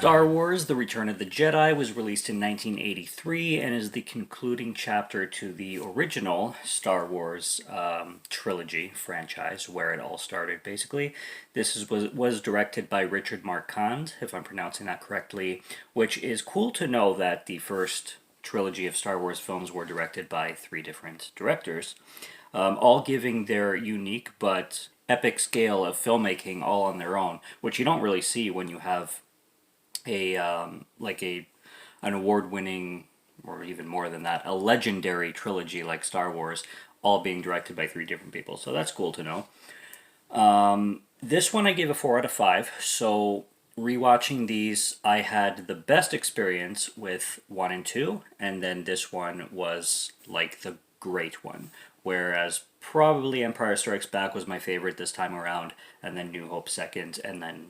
Star Wars The Return of the Jedi was released in 1983 and is the concluding chapter to the original Star Wars trilogy franchise, where it all started, basically. Was directed by Richard Marquand, if I'm pronouncing that correctly, which is cool to know that the first trilogy of Star Wars films were directed by three different directors, all giving their unique but epic scale of filmmaking all on their own, which you don't really see when you have a an award-winning, or even more than that, a legendary trilogy like Star Wars, all being directed by three different people. So that's cool to know. This one I gave a 4 out of 5. So rewatching these, I had the best experience with 1 and 2, and then this one was like the great one. Whereas probably Empire Strikes Back was my favorite this time around, and then New Hope second, and then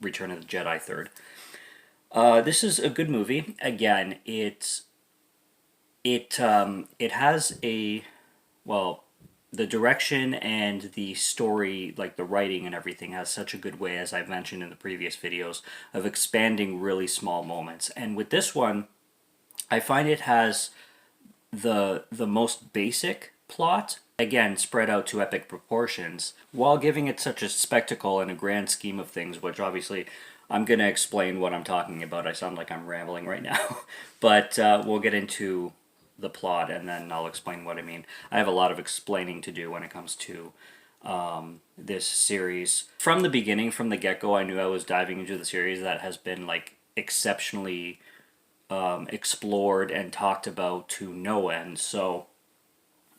Return of the Jedi third. This is a good movie. Again, it has a, well, the direction and the story, like the writing and everything, has such a good way, as I've mentioned in the previous videos, of expanding really small moments. And with this one, I find it has the most basic plot, again spread out to epic proportions, while giving it such a spectacle in a grand scheme of things, which obviously I'm going to explain what I'm talking about. I sound like I'm rambling right now. But we'll get into the plot and then I'll explain what I mean. I have a lot of explaining to do when it comes to this series. From the beginning, from the get-go, I knew I was diving into the series that has been like exceptionally explored and talked about to no end. So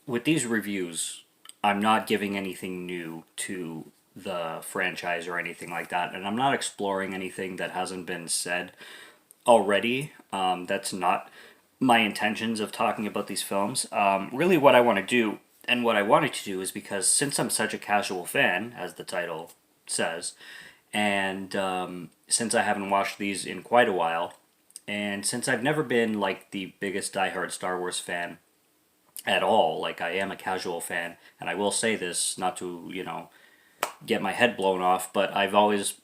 with these reviews, I'm not giving anything new to the franchise or anything like that, and I'm not exploring anything that hasn't been said already. That's not my intentions of talking about these films. Really, what I want to do, and what I wanted to do, is because since I'm such a casual fan, as the title says, and since I haven't watched these in quite a while, and since I've never been like the biggest diehard Star Wars fan at all, like I am a casual fan, and I will say this not to, get my head blown off, but I've always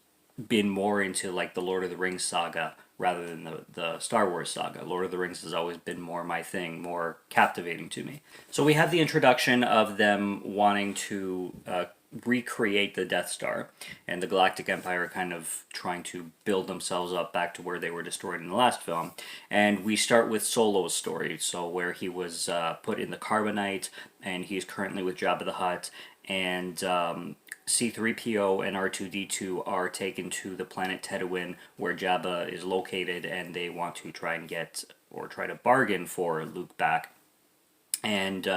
been more into like the Lord of the Rings saga rather than the Star Wars saga. Lord of the Rings has always been more my thing, more captivating to me. So we have the introduction of them wanting to recreate the Death Star, and the Galactic Empire kind of trying to build themselves up back to where they were destroyed in the last film. And we start with Solo's story, so where he was put in the carbonite, and he's currently with Jabba the Hutt, and C-3PO and R2-D2 are taken to the planet Tatooine, where Jabba is located, and they want to try and get, or try to bargain for, Luke back. And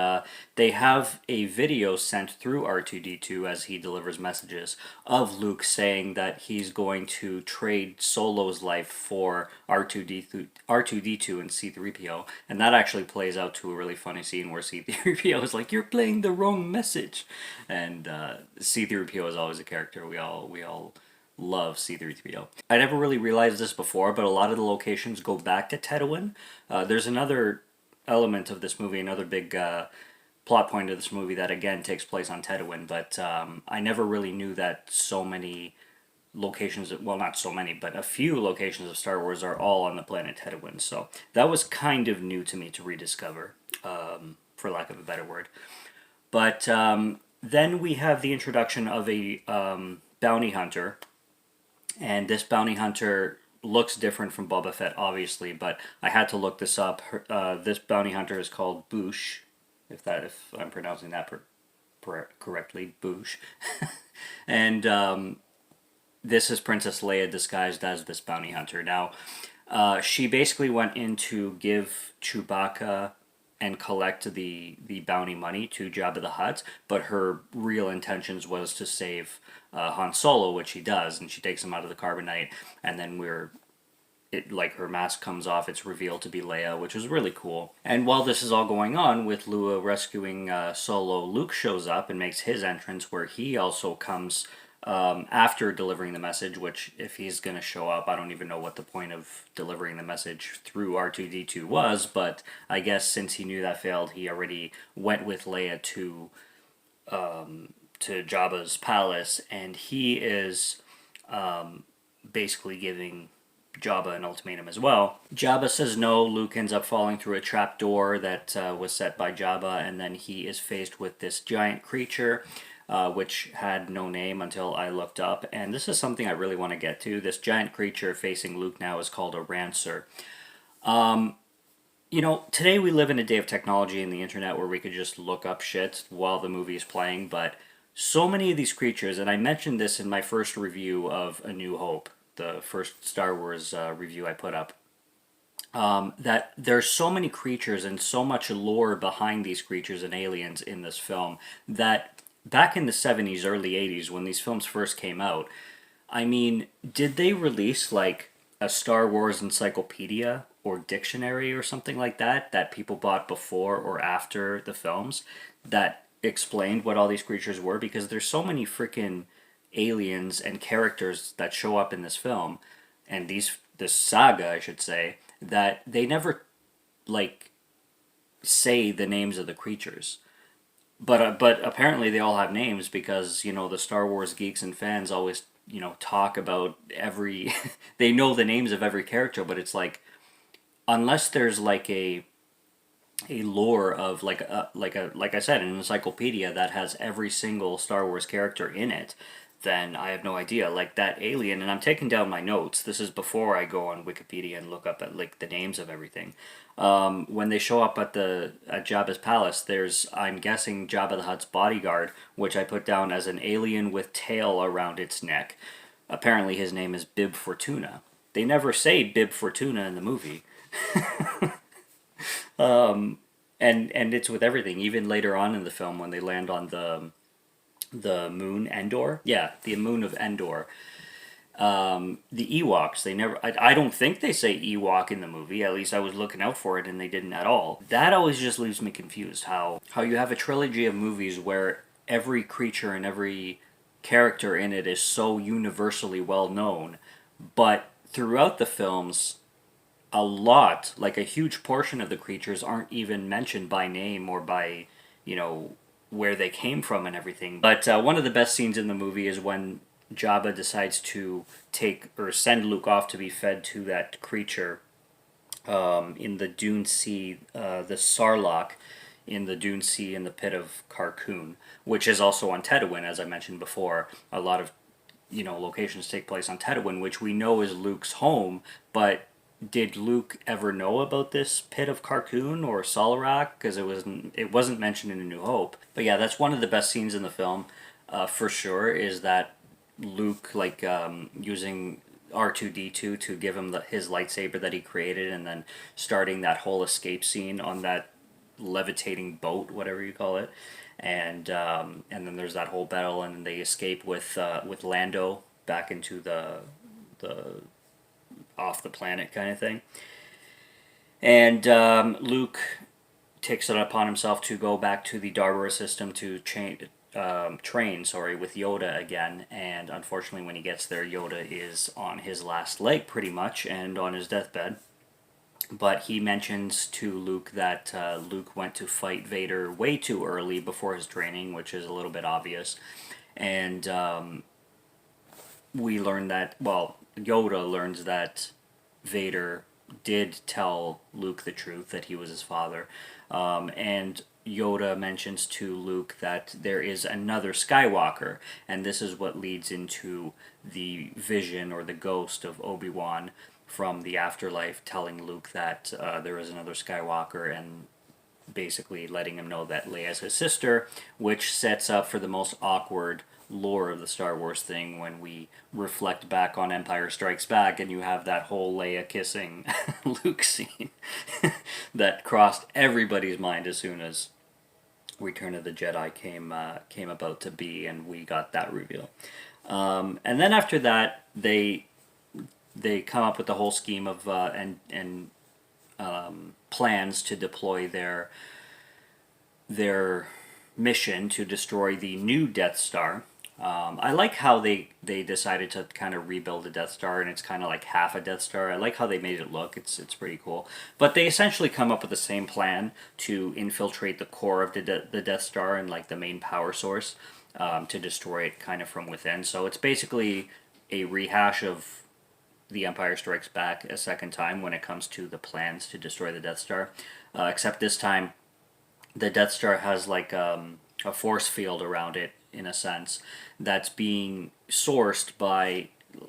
they have a video sent through R2-D2 as he delivers messages of Luke saying that he's going to trade Solo's life for R2-D2 and C-3PO. And that actually plays out to a really funny scene where C-3PO is like, "You're playing the wrong message." And C-3PO is always a character we all love. C-3PO. I never really realized this before, but a lot of the locations go back to Tatooine. There's another element of this movie, another big plot point of this movie that again takes place on Tatooine, but I never really knew that so many locations, well, not so many, but a few locations of Star Wars are all on the planet Tatooine, so that was kind of new to me to rediscover, for lack of a better word. But then we have the introduction of a bounty hunter, and this bounty hunter looks different from Boba Fett, obviously, but I had to look this up. This bounty hunter is called Boushh, if I'm pronouncing that correctly, Boushh. And this is Princess Leia disguised as this bounty hunter. Now, she basically went in to give Chewbacca and collect the bounty money to Jabba the Hutt, but her real intentions was to save Han Solo, which she does, and she takes him out of the carbonite, and then her mask comes off, it's revealed to be Leia, which was really cool. And while this is all going on, with Lua rescuing Solo, Luke shows up and makes his entrance, where he also comes after delivering the message, which, if he's going to show up, I don't even know what the point of delivering the message through R2-D2 was, but I guess since he knew that failed, he already went with Leia to Jabba's palace, and he is basically giving Jabba an ultimatum as well. Jabba says no. Luke ends up falling through a trap door that was set by Jabba, and then he is faced with this giant creature, which had no name until I looked up. And this is something I really want to get to. This giant creature facing Luke now is called a Rancer. You know, today we live in a day of technology and the internet where we could just look up shit while the movie is playing, but so many of these creatures, and I mentioned this in my first review of A New Hope, the first Star Wars review I put up, that there's so many creatures and so much lore behind these creatures and aliens in this film that back in the 70s, early 80s, when these films first came out, I mean, did they release like a Star Wars encyclopedia or dictionary or something like that that people bought before or after the films that explained what all these creatures were? Because there's so many freaking aliens and characters that show up in this film and this saga, I should say, that they never like say the names of the creatures. But apparently they all have names because you know the Star Wars geeks and fans always talk about every they know the names of every character, but it's like unless there's like a lore of like I said, an encyclopedia that has every single Star Wars character in it, then I have no idea. Like that alien, and I'm taking down my notes. This is before I go on Wikipedia and look up at like the names of everything. When they show up at Jabba's palace, there's I'm guessing Jabba the Hutt's bodyguard, which I put down as an alien with tail around its neck. Apparently, his name is Bib Fortuna. They never say Bib Fortuna in the movie. And it's with everything. Even later on in the film, when they land on the moon Endor, yeah, the moon of Endor. The Ewoks, they never. I don't think they say Ewok in the movie. At least I was looking out for it, and they didn't at all. That always just leaves me confused. How you have a trilogy of movies where every creature and every character in it is so universally well known, but throughout the films, a lot, like a huge portion of the creatures aren't even mentioned by name or by, you know, where they came from and everything. But one of the best scenes in the movie is when Jabba decides to take or send Luke off to be fed to that creature in the Dune Sea, the Sarlacc in the Dune Sea in the pit of Carcoon, which is also on Tatooine, as I mentioned before. A lot of locations take place on Tatooine, which we know is Luke's home, but did Luke ever know about this pit of Carcoon or Sarlacc? Because it wasn't mentioned in A New Hope. But yeah, that's one of the best scenes in the film, for sure. Is that Luke using R2D2 to give him his lightsaber that he created, and then starting that whole escape scene on that levitating boat, whatever you call it, and then there's that whole battle, and they escape with Lando back into the off the planet kind of thing. And Luke takes it upon himself to go back to the Darborough system to train with Yoda again. And unfortunately, when he gets there, Yoda is on his last leg pretty much and on his deathbed. But he mentions to Luke that Luke went to fight Vader way too early before his training, which is a little bit obvious. And we learn that, well, Yoda learns that Vader did tell Luke the truth, that he was his father. And Yoda mentions to Luke that there is another Skywalker, and this is what leads into the vision or the ghost of Obi-Wan from the afterlife telling Luke that there is another Skywalker, and basically letting him know that Leia's his sister, which sets up for the most awkward lore of the Star Wars thing when we reflect back on Empire Strikes Back and you have that whole Leia kissing Luke scene that crossed everybody's mind as soon as Return of the Jedi came about to be, and we got that reveal. And then after that, they come up with the whole scheme of and plans to deploy their mission to destroy the new Death Star. I like how they decided to kind of rebuild the Death Star, and it's kind of like half a Death Star. I like how they made it look. It's pretty cool. But they essentially come up with the same plan to infiltrate the core of the Death Star and like the main power source to destroy it kind of from within. So it's basically a rehash of the Empire Strikes Back a second time when it comes to the plans to destroy the Death Star. Except this time, the Death Star has like a force field around it, in a sense, that's being sourced by,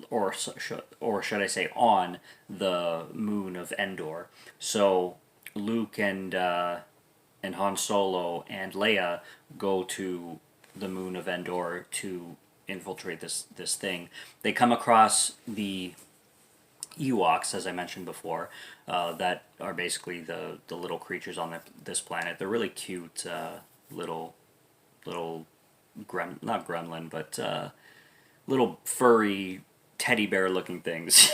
or should I say, on the moon of Endor. So Luke and Han Solo and Leia go to the moon of Endor to infiltrate this thing. They come across the Ewoks, as I mentioned before, that are basically the little creatures on this planet. They're really cute, little little not gremlin, but little furry teddy bear looking things.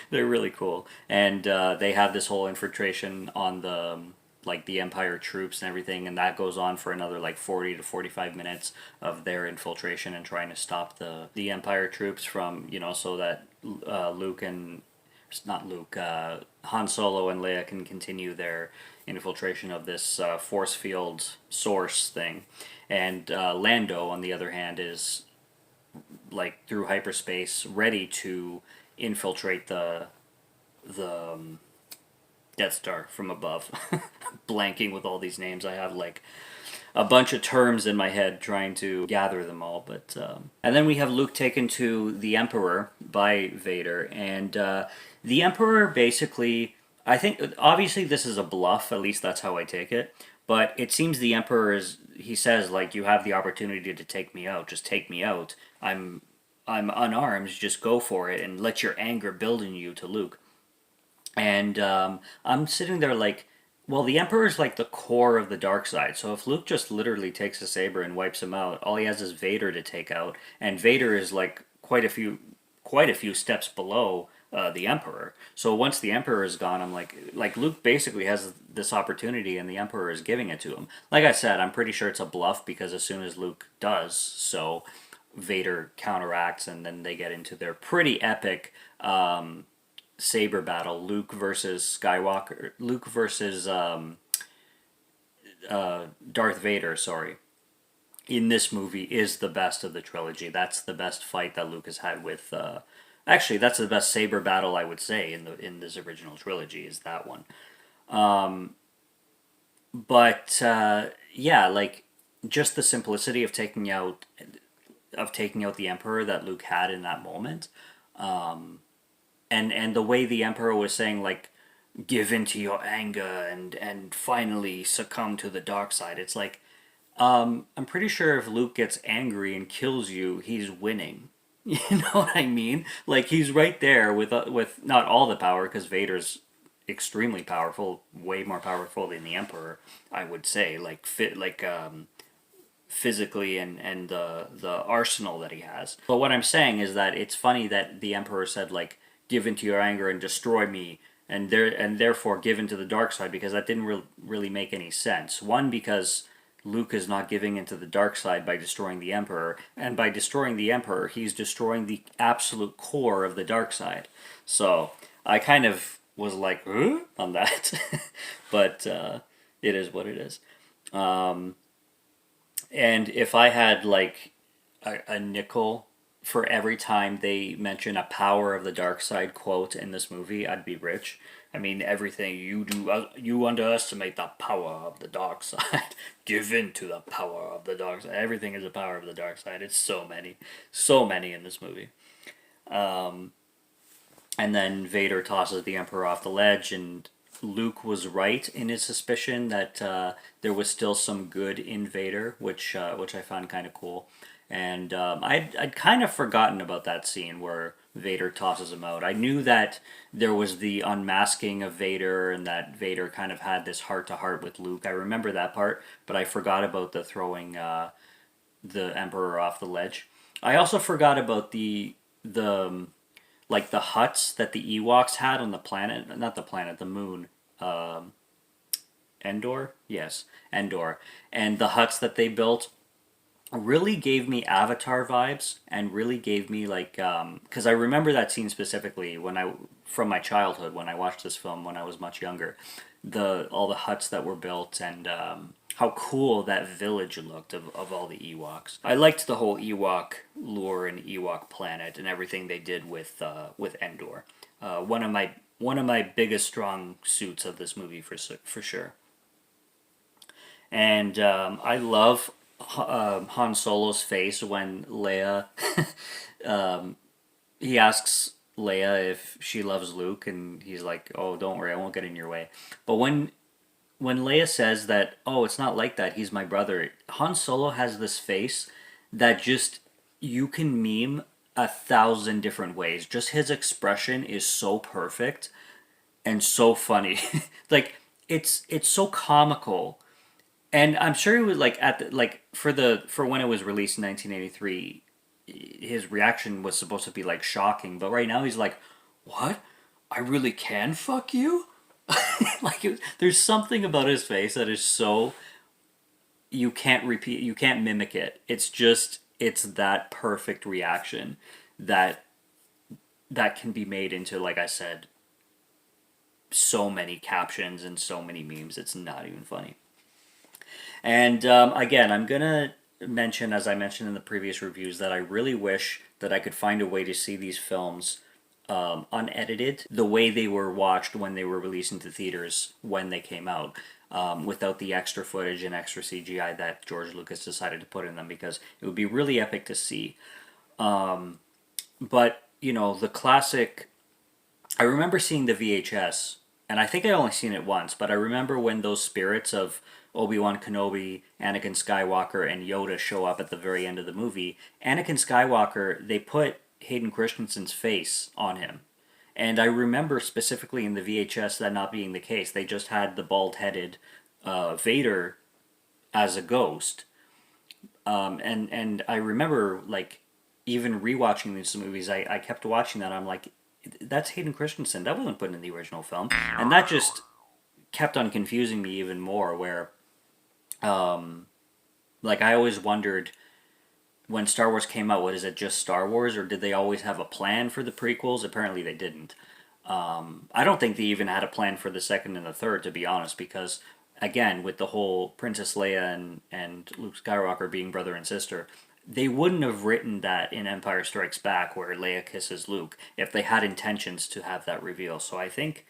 They're really cool, and they have this whole infiltration on the like the Empire troops and everything, and that goes on for another like 40 to 45 minutes of their infiltration and trying to stop the Empire troops from, so that Luke and not Luke, Han Solo and Leia can continue their infiltration of this force field source thing. And Lando, on the other hand, is like through hyperspace, ready to infiltrate the Death Star from above. Blanking with all these names. I have like a bunch of terms in my head trying to gather them all. But and then we have Luke taken to the Emperor by Vader, and the Emperor basically, I think, obviously this is a bluff. At least that's how I take it. But it seems the Emperor is. He says like, "You have the opportunity to take me out. Just take me out. I'm unarmed. Just go for it, and let your anger build in you," to Luke. And I'm sitting there like, well, the Emperor is like the core of the dark side. So if Luke just literally takes a saber and wipes him out, all he has is Vader to take out, and Vader is like quite a few steps below the Emperor. So once the Emperor is gone, I'm like Luke basically has this opportunity, and the Emperor is giving it to him. Like I said, I'm pretty sure it's a bluff because as soon as Luke does, so Vader counteracts, and then they get into their pretty epic saber battle. Luke versus Skywalker. Luke versus Darth Vader. Sorry, in this movie is the best of the trilogy. That's the best fight that Luke has had with. Actually, that's the best saber battle I would say in this original trilogy is that one. But yeah, like just the simplicity of taking out the Emperor that Luke had in that moment. And the way the Emperor was saying like, give in to your anger and finally succumb to the dark side. It's like, I'm pretty sure if Luke gets angry and kills you, he's winning. You know what I mean? Like he's right there with not all the power, because Vader's extremely powerful, way more powerful than the Emperor, I would say. Like physically and the arsenal that he has. But what I'm saying is that it's funny that the Emperor said like, give into your anger and destroy me, and therefore give into the dark side, because that didn't really make any sense. One, because Luke is not giving into the dark side by destroying the Emperor, and by destroying the Emperor, he's destroying the absolute core of the dark side. So I kind of was like, huh? On that, but it is what it is. And if I had like a nickel for every time they mention a power of the dark side quote in this movie, I'd be rich. I mean, everything you do, you underestimate the power of the dark side. Give in to the power of the dark side. Everything is a power of the dark side. It's so many in this movie. And then Vader tosses the Emperor off the ledge, and Luke was right in his suspicion that there was still some good in Vader, which I found kind of cool. And I'd kind of forgotten about that scene where Vader tosses him out. I knew that there was the unmasking of Vader and that Vader kind of had this heart-to-heart with Luke. I remember that part, but I forgot about the throwing the Emperor off the ledge. I also forgot about the like the huts that the Ewoks had on the planet, not the planet, the moon. Endor? Yes, Endor. And the huts that they built really gave me Avatar vibes, and really gave me like because I remember that scene specifically from my childhood when I watched this film when I was much younger. All the huts that were built, and how cool that village looked of all the Ewoks. I liked the whole Ewok lore and Ewok planet and everything they did with Endor. One of my biggest strong suits of this movie for sure. And I love Han Solo's face when Leia he asks Leia if she loves Luke, and he's like, "Oh, don't worry, I won't get in your way." But when Leia says that, "Oh, it's not like that. He's my brother." Han Solo has this face that just you can meme 1,000 different ways. Just his expression is so perfect and so funny. Like it's so comical. And I'm sure he was like at the, like for when it was released in 1983, his reaction was supposed to be like shocking, but right now he's like, "What? I really can fuck you?" Like there's something about his face that is so you can't mimic it. It's that perfect reaction that can be made into, like I said, so many captions and so many memes. It's not even funny. And again, I'm gonna mention, as I mentioned in the previous reviews, that I really wish that I could find a way to see these films unedited, the way they were watched when they were released into theaters when they came out, without the extra footage and extra CGI that George Lucas decided to put in them, because it would be really epic to see. But, you know, the classic. I remember seeing the VHS, and I think I only seen it once, but I remember when those spirits of Obi-Wan Kenobi, Anakin Skywalker, and Yoda show up at the very end of the movie. Anakin Skywalker, they put Hayden Christensen's face on him. And I remember specifically in the VHS that not being the case. They just had the bald-headed Vader as a ghost. And I remember, like, even rewatching these movies, I kept watching that. I'm like, that's Hayden Christensen. That wasn't put in the original film. And that just kept on confusing me even more, where, like, I always wondered when Star Wars came out, what is it, just Star Wars, or did they always have a plan for the prequels? Apparently they didn't. I don't think they even had a plan for the second and the third, to be honest, because again, with the whole Princess Leia and Luke Skywalker being brother and sister, they wouldn't have written that in Empire Strikes Back where Leia kisses Luke if they had intentions to have that reveal. So I think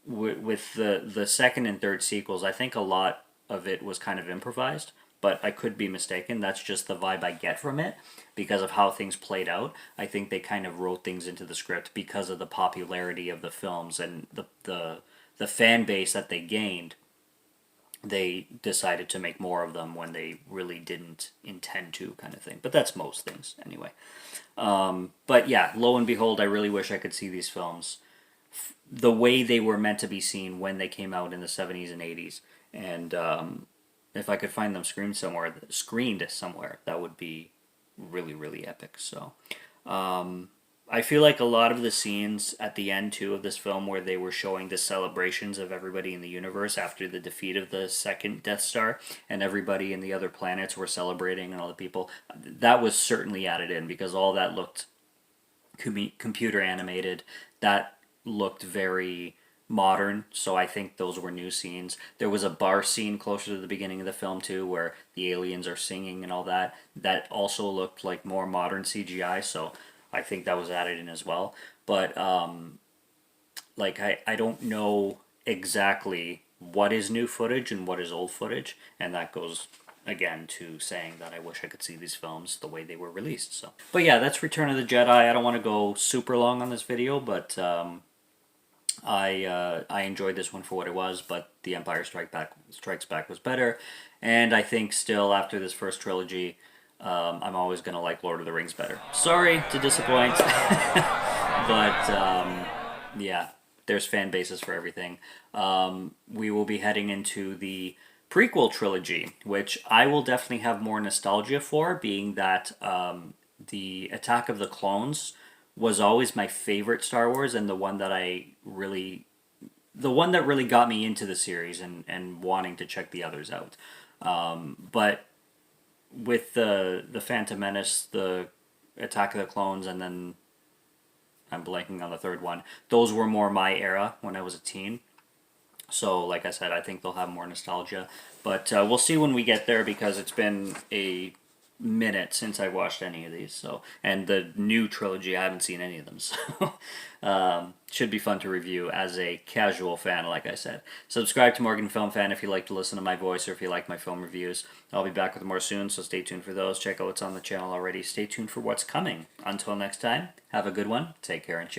with the second and third sequels, I think a lot of it was kind of improvised, but I could be mistaken. That's just the vibe I get from it because of how things played out. I think they kind of wrote things into the script because of the popularity of the films and the fan base that they gained. They decided to make more of them when they really didn't intend to, kind of thing. But that's most things anyway. But yeah, lo and behold, I really wish I could see these films the way they were meant to be seen when they came out in the 70s and 80s. And if I could find them screened somewhere, that would be really, really epic. So I feel like a lot of the scenes at the end too of this film where they were showing the celebrations of everybody in the universe after the defeat of the second Death Star, and everybody in the other planets were celebrating, and all the people, that was certainly added in because all that looked computer animated. That looked very modern, so I think those were new scenes. There was a bar scene closer to the beginning of the film too where the aliens are singing and all that. That also looked like more modern CGI, so I think that was added in as well. But like I don't know exactly what is new footage and what is old footage, and that goes again to saying that I wish I could see these films the way they were released. So, but yeah, that's Return of the Jedi. I don't want to go super long on this video, but I enjoyed this one for what it was, but The Empire Strikes Back was better, and I think still after this first trilogy, I'm always gonna like Lord of the Rings better. Sorry to disappoint, but yeah, there's fan bases for everything. We will be heading into the prequel trilogy, which I will definitely have more nostalgia for, being that the Attack of the Clones was always my favorite Star Wars and the one that really got me into the series and wanting to check the others out. But with the Phantom Menace, the Attack of the Clones, and then I'm blanking on the third one. Those were more my era when I was a teen. So, like I said, I think they'll have more nostalgia. But we'll see when we get there because it's been a minute since I watched any of these. So, and the new trilogy, I haven't seen any of them. So, should be fun to review as a casual fan, like I said. Subscribe to Morgan Film Fan if you like to listen to my voice or if you like my film reviews. I'll be back with more soon, so stay tuned for those. Check out what's on the channel already. Stay tuned for what's coming. Until next time, have a good one. Take care and cheers.